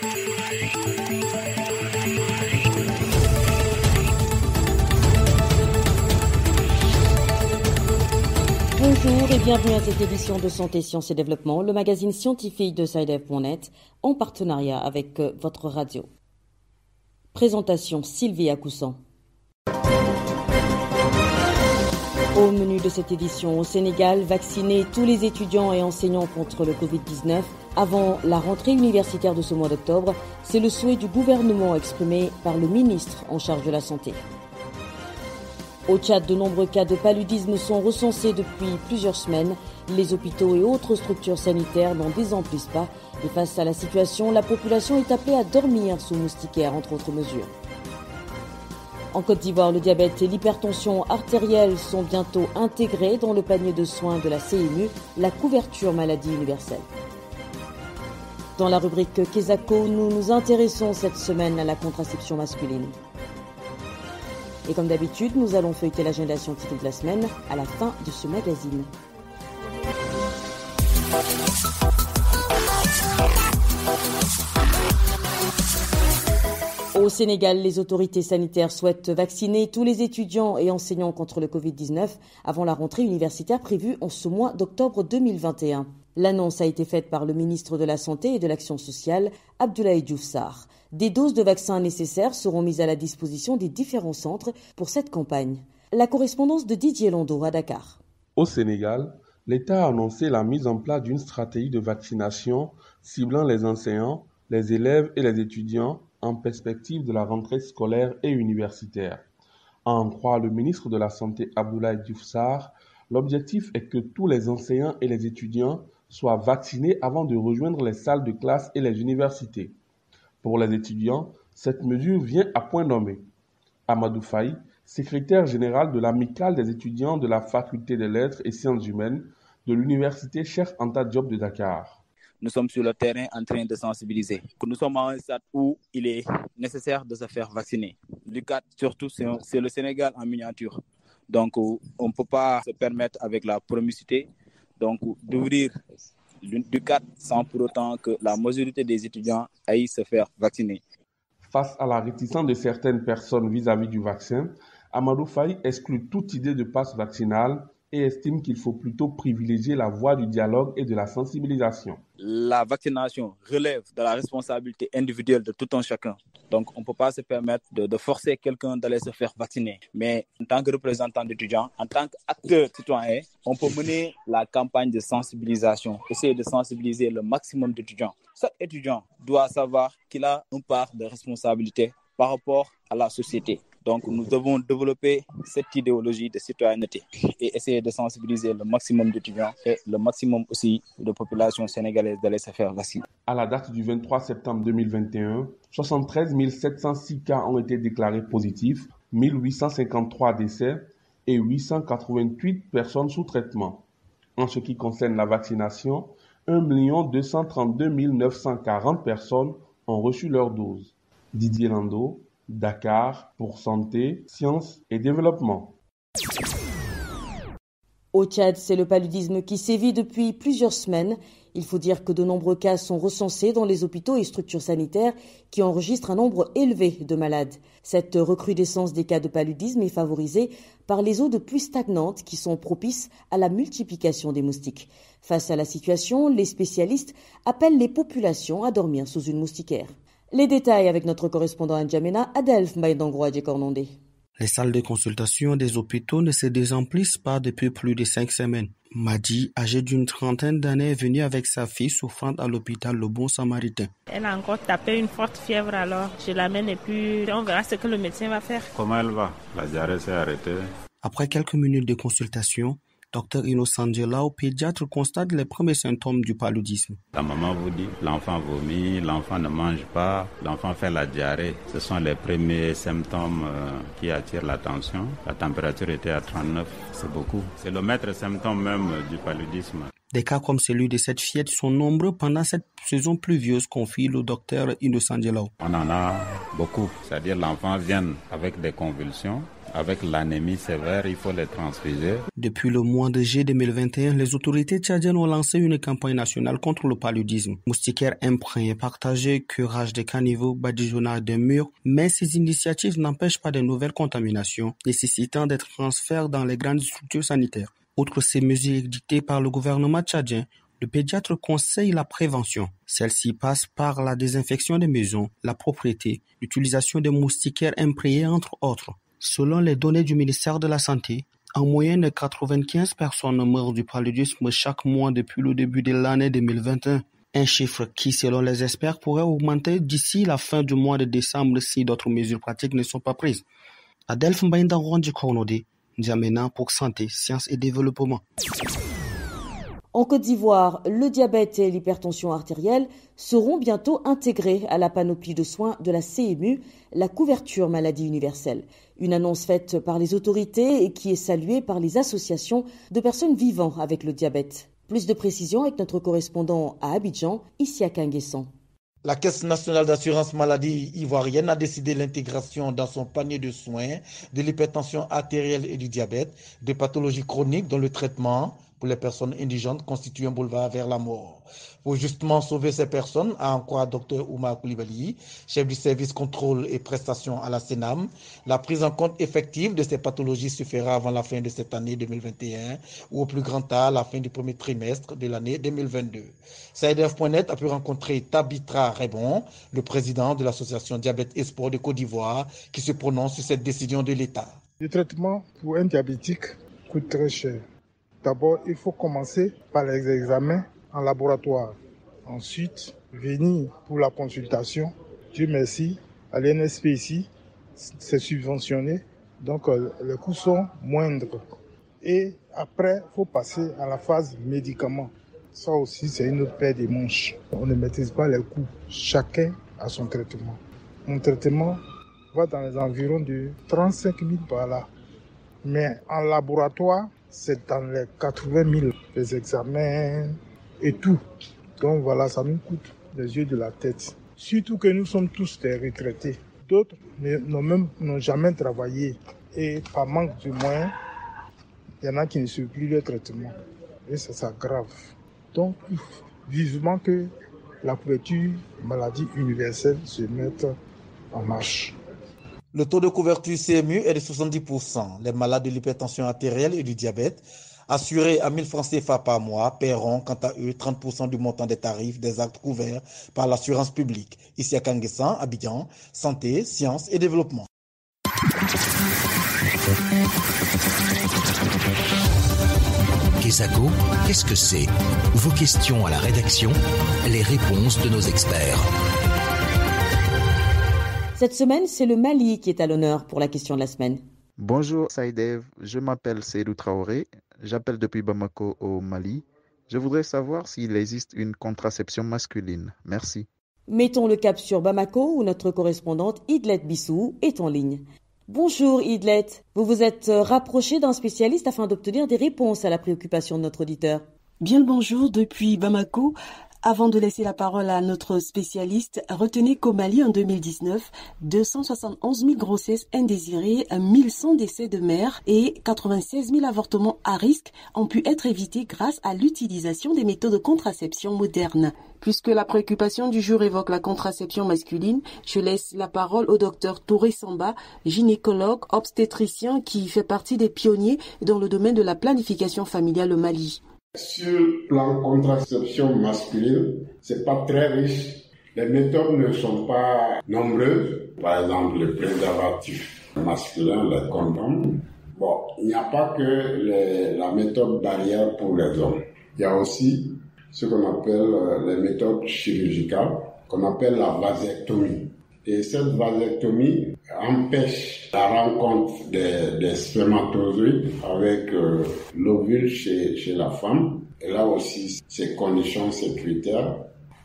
Bonjour et bienvenue à cette édition de Santé, Sciences et Développement, le magazine scientifique de SciDev.net, en partenariat avec votre radio. Présentation Sylvie Akoussan. Au menu de cette édition, au Sénégal, vacciner tous les étudiants et enseignants contre le Covid-19 avant la rentrée universitaire de ce mois d'octobre, c'est le souhait du gouvernement exprimé par le ministre en charge de la Santé. Au Tchad, de nombreux cas de paludisme sont recensés depuis plusieurs semaines. Les hôpitaux et autres structures sanitaires n'en désemplissent pas. Et face à la situation, la population est appelée à dormir sous moustiquaire, entre autres mesures. En Côte d'Ivoire, le diabète et l'hypertension artérielle sont bientôt intégrés dans le panier de soins de la CMU, la couverture maladie universelle. Dans la rubrique Kesako, nous nous intéressons cette semaine à la contraception masculine. Et comme d'habitude, nous allons feuilleter l'agenda scientifique de la semaine à la fin de ce magazine. Au Sénégal, les autorités sanitaires souhaitent vacciner tous les étudiants et enseignants contre le Covid-19 avant la rentrée universitaire prévue en ce mois d'octobre 2021. L'annonce a été faite par le ministre de la Santé et de l'Action sociale, Abdoulaye Diouf Sarr. Des doses de vaccins nécessaires seront mises à la disposition des différents centres pour cette campagne. La correspondance de Didier Lando à Dakar. Au Sénégal, l'État a annoncé la mise en place d'une stratégie de vaccination ciblant les enseignants, les élèves et les étudiants en perspective de la rentrée scolaire et universitaire. À en croire le ministre de la Santé Abdoulaye Diouf Sarr, l'objectif est que tous les enseignants et les étudiants soient vaccinés avant de rejoindre les salles de classe et les universités. Pour les étudiants, cette mesure vient à point nommé. Amadou Faye, secrétaire général de l'amicale des étudiants de la faculté des lettres et sciences humaines de l'université Cheikh Anta Diop de Dakar. Nous sommes sur le terrain en train de sensibiliser. Nous sommes à un stade où il est nécessaire de se faire vacciner. L'UCAD, surtout, c'est le Sénégal en miniature. Donc, on ne peut pas se permettre avec la promiscuité d'ouvrir l'UCAD sans pour autant que la majorité des étudiants aillent se faire vacciner. Face à la réticence de certaines personnes vis-à-vis du vaccin, Amadou Faye exclut toute idée de passe vaccinal et estime qu'il faut plutôt privilégier la voie du dialogue et de la sensibilisation. La vaccination relève de la responsabilité individuelle de tout un chacun. Donc, on ne peut pas se permettre de forcer quelqu'un d'aller se faire vacciner. Mais en tant que représentant d'étudiants, en tant qu'acteur citoyen, on peut mener la campagne de sensibilisation, essayer de sensibiliser le maximum d'étudiants. Chaque étudiant doit savoir qu'il a une part de responsabilité par rapport à la société. Donc, nous devons développer cette idéologie de citoyenneté et essayer de sensibiliser le maximum d'étudiants et le maximum aussi de population sénégalaise d'aller se faire vacciner. À la date du 23 septembre 2021, 73 706 cas ont été déclarés positifs, 1853 décès et 888 personnes sous traitement. En ce qui concerne la vaccination, 1 232 940 personnes ont reçu leur dose. Didier Lando, Dakar pour Santé, Sciences et Développement. Au Tchad, c'est le paludisme qui sévit depuis plusieurs semaines. Il faut dire que de nombreux cas sont recensés dans les hôpitaux et structures sanitaires qui enregistrent un nombre élevé de malades. Cette recrudescence des cas de paludisme est favorisée par les eaux de pluie stagnantes qui sont propices à la multiplication des moustiques. Face à la situation, les spécialistes appellent les populations à dormir sous une moustiquaire. Les détails avec notre correspondant à N'Djamena, Adelph Maïdangro Djekornondé. Les salles de consultation des hôpitaux ne se désemplissent pas depuis plus de 5 semaines. Madi, âgée d'une trentaine d'années, est venue avec sa fille souffrante à l'hôpital Le Bon Samaritain. Elle a encore tapé une forte fièvre, alors je l'amène et puis on verra ce que le médecin va faire. Comment elle va? La diarrhée s'est arrêtée. Après quelques minutes de consultation, Dr Innocent Gelao, pédiatre, constate les premiers symptômes du paludisme. La maman vous dit, l'enfant vomit, l'enfant ne mange pas, l'enfant fait la diarrhée. Ce sont les premiers symptômes qui attirent l'attention. La température était à 39, c'est beaucoup. C'est le maître symptôme même du paludisme. Des cas comme celui de cette fillette sont nombreux pendant cette saison pluvieuse, confie le docteur Innocent Gelao. On en a beaucoup, c'est-à-dire l'enfant vient avec des convulsions, avec l'anémie sévère, il faut les transfuser. Depuis le mois de juillet 2021, les autorités tchadiennes ont lancé une campagne nationale contre le paludisme. Moustiquaires imprégnés, partagés, curage des caniveaux, badigeonnage des murs, mais ces initiatives n'empêchent pas de nouvelles contaminations, nécessitant des transferts dans les grandes structures sanitaires. Outre ces mesures édictées par le gouvernement tchadien, le pédiatre conseille la prévention. Celle-ci passe par la désinfection des maisons, la propreté, l'utilisation des moustiquaires imprégnés, entre autres. Selon les données du ministère de la Santé, en moyenne, 95 personnes meurent du paludisme chaque mois depuis le début de l'année 2021. Un chiffre qui, selon les experts, pourrait augmenter d'ici la fin du mois de décembre si d'autres mesures pratiques ne sont pas prises. Adelph Mbaïndarouan Kornodé, N'Djamena pour Santé, Sciences et Développement. En Côte d'Ivoire, le diabète et l'hypertension artérielle seront bientôt intégrés à la panoplie de soins de la CMU, la couverture maladie universelle. Une annonce faite par les autorités et qui est saluée par les associations de personnes vivant avec le diabète. Plus de précisions avec notre correspondant à Abidjan, Isiaka Nguessan. La Caisse nationale d'assurance maladie ivoirienne a décidé l'intégration dans son panier de soins de l'hypertension artérielle et du diabète, de pathologies chroniques dont le traitement pour les personnes indigentes constitue un boulevard vers la mort. Pour justement sauver ces personnes, à en croire Dr Oumar Koulibaly, chef du service contrôle et prestations à la CENAM, la prise en compte effective de ces pathologies se fera avant la fin de cette année 2021 ou au plus grand tard la fin du premier trimestre de l'année 2022. SAEDEF.net a pu rencontrer Tabitra Rebon, le président de l'association Diabète et Sport de Côte d'Ivoire, qui se prononce sur cette décision de l'État. Le traitement pour un diabétique coûte très cher. D'abord, il faut commencer par les examens en laboratoire. Ensuite, venir pour la consultation. Dieu merci, à l'NSP ici, c'est subventionné, donc les coûts sont moindres. Et après, il faut passer à la phase médicaments. Ça aussi, c'est une autre paire de manches. On ne maîtrise pas les coûts. Chacun a son traitement. Mon traitement va dans les environs de 35 000 par là. Mais en laboratoire, c'est dans les 80 000, les examens et tout. Donc voilà, ça nous coûte les yeux de la tête. Surtout que nous sommes tous des retraités. D'autres n'ont jamais travaillé. Et par manque de moyens, il y en a qui ne suivent plus le traitement. Et ça s'aggrave. Donc, vivement que la couverture maladie universelle se mette en marche. Le taux de couverture CMU est de 70%. Les malades de l'hypertension artérielle et du diabète, assurés à 1 000 francs CFA par mois, paieront quant à eux 30% du montant des tarifs des actes couverts par l'assurance publique. Ici à Kanguessan, Abidjan, Santé, Sciences et Développement. Kesako, qu'est-ce que c'est? Vos questions à la rédaction, les réponses de nos experts. Cette semaine, c'est le Mali qui est à l'honneur pour la question de la semaine. Bonjour Saïdev, je m'appelle Seydou Traoré, j'appelle depuis Bamako au Mali. Je voudrais savoir s'il existe une contraception masculine. Merci. Mettons le cap sur Bamako où notre correspondante Idlet Bissou est en ligne. Bonjour Idlet, vous vous êtes rapproché d'un spécialiste afin d'obtenir des réponses à la préoccupation de notre auditeur. Bien le bonjour depuis Bamako. Avant de laisser la parole à notre spécialiste, retenez qu'au Mali en 2019, 271 000 grossesses indésirées, 1100 décès de mères et 96 000 avortements à risque ont pu être évités grâce à l'utilisation des méthodes de contraception modernes. Puisque la préoccupation du jour évoque la contraception masculine, je laisse la parole au docteur Touré Samba, gynécologue, obstétricien qui fait partie des pionniers dans le domaine de la planification familiale au Mali. Sur le plan contraception masculine, c'est pas très riche. Les méthodes ne sont pas nombreuses. Par exemple, le préservatif masculin, les condoms. Bon, il n'y a pas que la méthode barrière pour les hommes. Il y a aussi ce qu'on appelle les méthodes chirurgicales, qu'on appelle la vasectomie. Et cette vasectomie empêche la rencontre des spermatozoïdes avec l'ovule chez la femme. Et là aussi, ces conditions sécuritaires.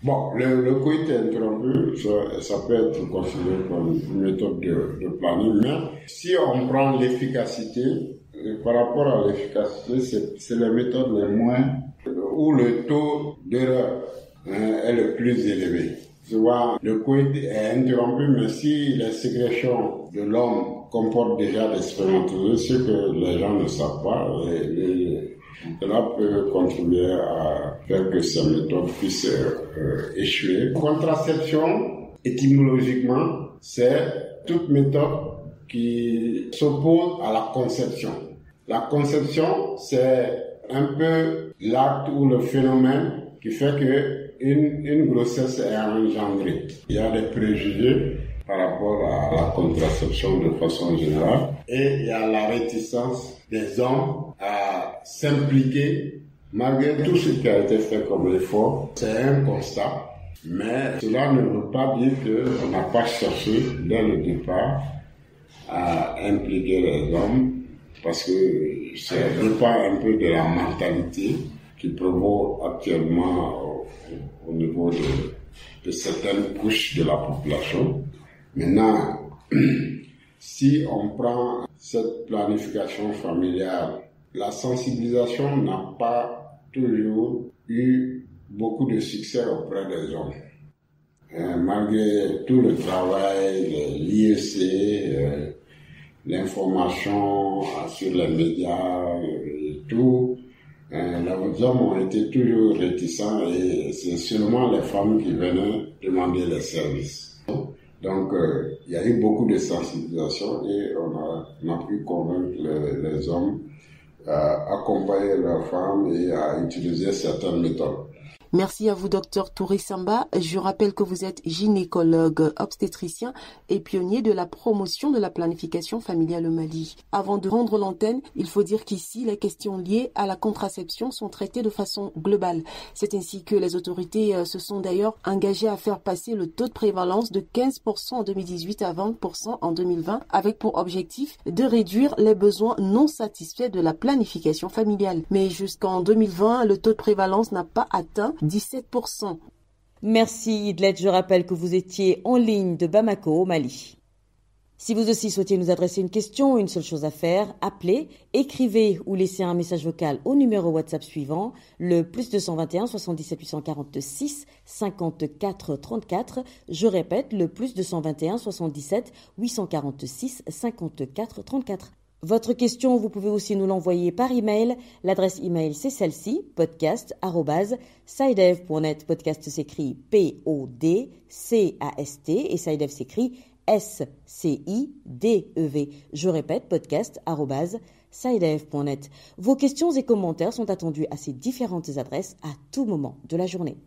Bon, le coït interrompu, ça peut être considéré comme une méthode de planning, mais si on prend l'efficacité, par rapport à l'efficacité, c'est les méthodes les moins, où le taux d'erreur est le plus élevé. Tu vois, le coït est interrompu, mais si les sécrétions de l'homme comportent déjà des spermatozoïdes, ce que les gens ne savent pas. Cela peut contribuer à faire que ces méthodes puissent échouer. Contraception, étymologiquement, c'est toute méthode qui s'oppose à la conception. La conception, c'est un peu l'acte ou le phénomène qui fait que une grossesse est engendrée. Il y a des préjugés par rapport à la contraception de façon générale et il y a la réticence des hommes à s'impliquer malgré tout ce qui a été fait comme effort. C'est un constat, mais cela ne veut pas dire qu'on n'a pas cherché dès le départ à impliquer les hommes parce que ça dépend un peu de la mentalité qui prévaut actuellement au niveau de certaines couches de la population. Maintenant, si on prend cette planification familiale, la sensibilisation n'a pas toujours eu beaucoup de succès auprès des hommes. Malgré tout le travail, l'IEC, l'information sur les médias et tout, les hommes ont été toujours réticents et c'est seulement les femmes qui venaient demander les services. Donc, il y a eu beaucoup de sensibilisation et on a pu convaincre les hommes à accompagner leurs femmes et à utiliser certaines méthodes. Merci à vous, Dr Touré Samba. Je rappelle que vous êtes gynécologue obstétricien et pionnier de la promotion de la planification familiale au Mali. Avant de rendre l'antenne, il faut dire qu'ici, les questions liées à la contraception sont traitées de façon globale. C'est ainsi que les autorités se sont d'ailleurs engagées à faire passer le taux de prévalence de 15% en 2018 à 20% en 2020, avec pour objectif de réduire les besoins non satisfaits de la planification familiale. Mais jusqu'en 2020, le taux de prévalence n'a pas atteint 17%. Merci Idlet, je rappelle que vous étiez en ligne de Bamako au Mali. Si vous aussi souhaitez nous adresser une question, une seule chose à faire, appelez, écrivez ou laissez un message vocal au numéro WhatsApp suivant, le +221 77 846 54 34. Je répète, le +221 77 846 54 34. Votre question, vous pouvez aussi nous l'envoyer par email. L'adresse email, c'est celle-ci, podcast@sidev.net. Podcast s'écrit P-O-D-C-A-S-T et Sidev s'écrit S-C-I-D-E-V. Je répète, podcast@sidev.net. Vos questions et commentaires sont attendus à ces différentes adresses à tout moment de la journée.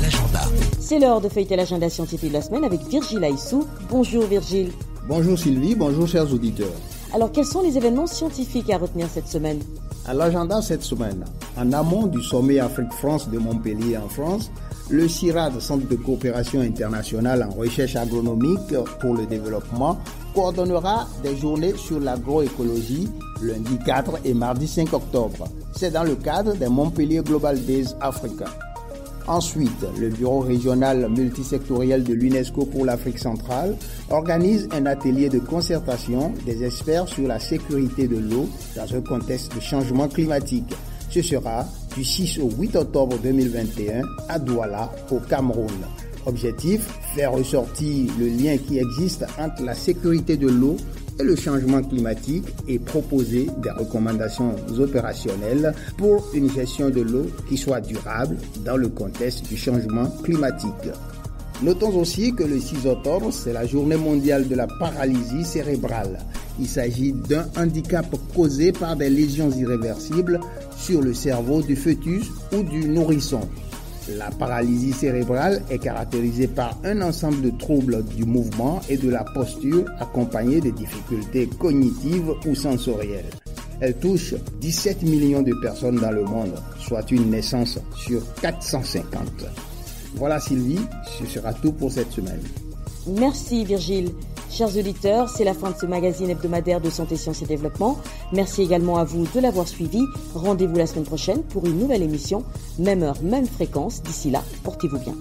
L'agenda. C'est l'heure de feuilleter l'agenda scientifique de la semaine avec Virgile Aissou. Bonjour Virgile. Bonjour Sylvie, bonjour chers auditeurs. Alors, quels sont les événements scientifiques à retenir cette semaine? À l'agenda cette semaine, en amont du sommet Afrique-France de Montpellier en France, le CIRAD, Centre de coopération internationale en recherche agronomique pour le développement, coordonnera des journées sur l'agroécologie lundi 4 et mardi 5 octobre. C'est dans le cadre des Montpellier Global Days Africa. Ensuite, le bureau régional multisectoriel de l'UNESCO pour l'Afrique centrale organise un atelier de concertation des experts sur la sécurité de l'eau dans un contexte de changement climatique. Ce sera du 6 au 8 octobre 2021 à Douala, au Cameroun. Objectif, faire ressortir le lien qui existe entre la sécurité de l'eau et le changement climatique et proposer des recommandations opérationnelles pour une gestion de l'eau qui soit durable dans le contexte du changement climatique. Notons aussi que le 6 octobre, c'est la journée mondiale de la paralysie cérébrale. Il s'agit d'un handicap causé par des lésions irréversibles sur le cerveau du fœtus ou du nourrisson. La paralysie cérébrale est caractérisée par un ensemble de troubles du mouvement et de la posture accompagnés de difficultés cognitives ou sensorielles. Elle touche 17 millions de personnes dans le monde, soit une naissance sur 450. Voilà Sylvie, ce sera tout pour cette semaine. Merci Virgile. Chers auditeurs, c'est la fin de ce magazine hebdomadaire de Santé, Sciences et Développement. Merci également à vous de l'avoir suivi. Rendez-vous la semaine prochaine pour une nouvelle émission. Même heure, même fréquence. D'ici là, portez-vous bien.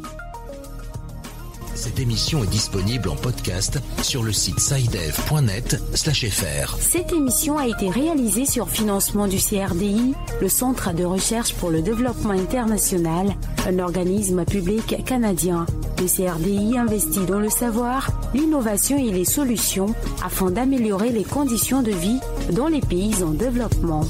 Cette émission est disponible en podcast sur le site sidev.net/fr. Cette émission a été réalisée sur financement du CRDI, le Centre de recherche pour le développement international, un organisme public canadien. Le CRDI investit dans le savoir, l'innovation et les solutions afin d'améliorer les conditions de vie dans les pays en développement.